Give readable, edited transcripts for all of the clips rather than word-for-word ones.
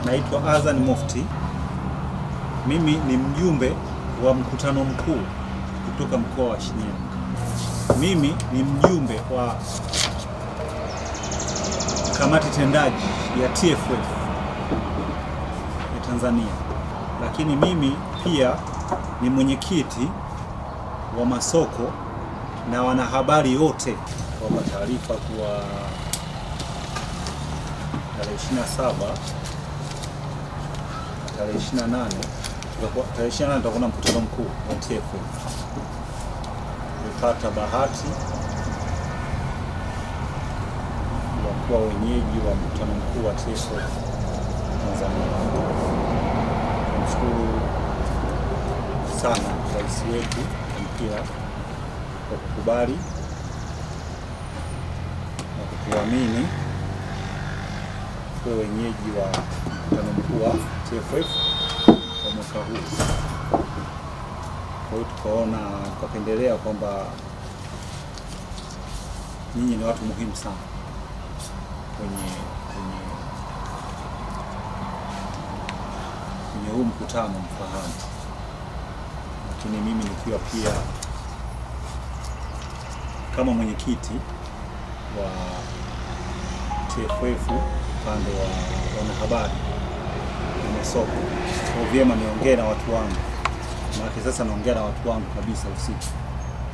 naitwa Azan Mufti. Mimi ni mjumbe wa mkutano mkuu kutoka mkoa wa Shinyanga. Mimi ni mjumbe wa kamati tendaji ya TFF ya Tanzania, lakini mimi pia ni mwenyekiti wa masoko na wanahabari wote kwa taarifa kwa tarehe 27 na tarehe 28. Tarehe 28 tutakuwa na mkutano mkuu wa TFF. Nimepata bahati ya kuwa wenyeji wa mkutano mkuu wa TFF Tanzania. Namshukuru sana rais wetu mpya kwa kukubali na kutuamini kuwa wenyeji wa mkutano mkuu wa TFF kwa mwaka huu. Kwa hiyo tukapendelea kwamba nyinyi ni watu muhimu sana kwenye huu mkutano, mfahamu. Lakini mimi nikiwa pia kama mwenyekiti wa TFF upande wa wanahabari na masoko, kwa vyema niongee na watu wangu, maana sasa naongea na watu wangu kabisa usiku,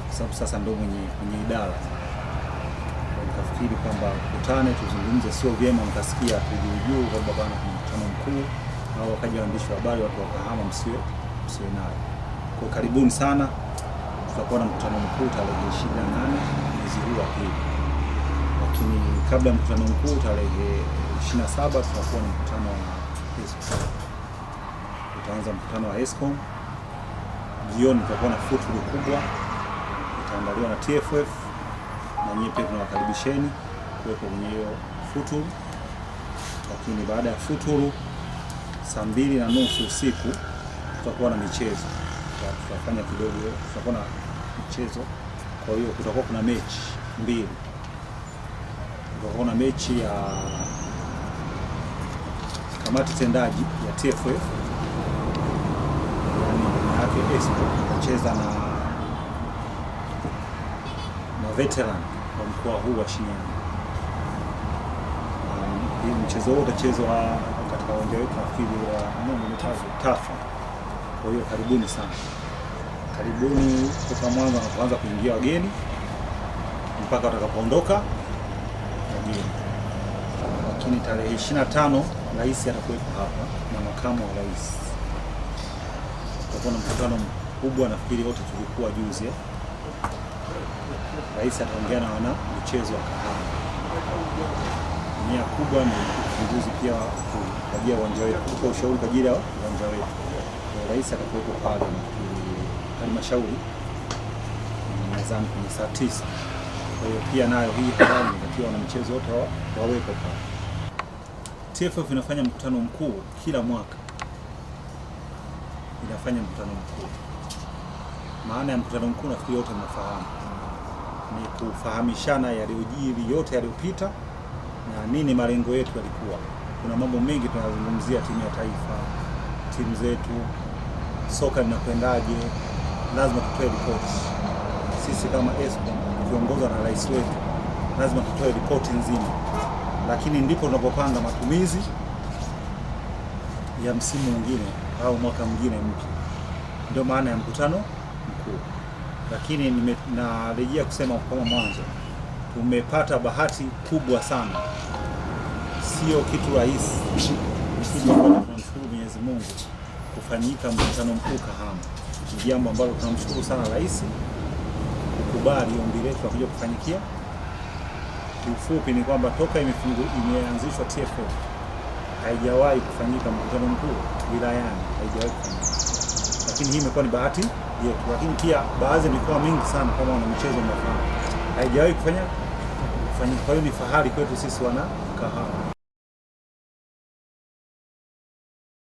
kwa sababu sasa ndio mwenye idara. Nikafikiri kwamba kutane tuzungumze, sio vyema mkasikia tujuu kwamba bwana kuna mkutano mkuu au wakaja waandishi wa habari watu wakahama, msiwe nayo. Kwa karibuni sana, tutakuwa na mkutano mkuu tarehe 28 mwezi huu wa pili. Lakini kabla ya mkutano mkuu tarehe 27 tutakuwa na mkutano wa ESCOM. Tutaanza mkutano wa ESCOM. Jioni tutakuwa na futuru kubwa itaandaliwa na TFF, na nyinyi pia tunawakaribisheni kuwepo kwenye hiyo futuru. Lakini baada ya futuru saa 2:30 usiku tutakuwa na michezo. Tutafanya kidogo, tutakuwa na michezo. Kwa hiyo kutakuwa kuna mechi mbili. Kutakuwa na mechi ya kamati tendaji ya TFF, yake ESCOM itacheza na veteran wa mkoa huu wa Shinyanga. Hii mchezo huu utachezwa katika uwanja wetu nafikiri wa Tafa. Kwa hiyo karibuni sana, karibuni kutoka mwanzo na kuanza kuingia wageni mpaka watakapoondoka wageni. Lakini tarehe 25 rais atakuwepo hapa na makamu wa rais. Tutakuwa na mkutano mkubwa, nafikiri wote tulikuwa juzi. Rais ataongea na wana michezo wa Kahama. Nia kubwa ni ufunguzi pia kwa uwanja wetu, kwa ushauri kwa ajili ya uwanja wetu. Rais atakuwepo pale na halmashauri nadhani kwenye saa 9. Kwa hiyo pia nayo hii habari inatakiwa na michezo wote wawepo pale. TFF inafanya mkutano mkuu kila mwaka, inafanya mkutano mkuu. Maana ya mkutano mkuu nafikiri wote mnafahamu, ni kufahamishana yaliyojiri yote yaliyopita na nini malengo yetu yalikuwa. Kuna mambo mengi tunazungumzia, timu ya taifa, timu zetu, soka linakwendaje, lazima tutoe ripoti. Sisi kama ESCOM tukiongozwa na rais wetu lazima tutoe ripoti nzima, lakini ndipo tunapopanga matumizi ya msimu mwingine au mwaka mwingine mpya. Ndio maana ya mkutano mkuu. Lakini narejea kusema kama mwanzo, tumepata bahati sana, sio kitu rahisi. Tunamshukuru Mwenyezi Mungu kufanyika mkutano mkuu Kahama. Ni jambo ambalo tunamshukuru sana rais kukubali ombi letu kuja kufanyikia. Kiufupi ni kwamba toka imeanzishwa TFF haijawahi kufanyika mkutano mkuu wilayani, haijawahi kufanyika. Lakini hii imekuwa ni bahati yetu. Lakini pia baadhi ya mikoa mingi sana kama wana michezo mnafahamu haijawahi kufanyika. Kwa hiyo ni fahari kwetu sisi wana Kahama.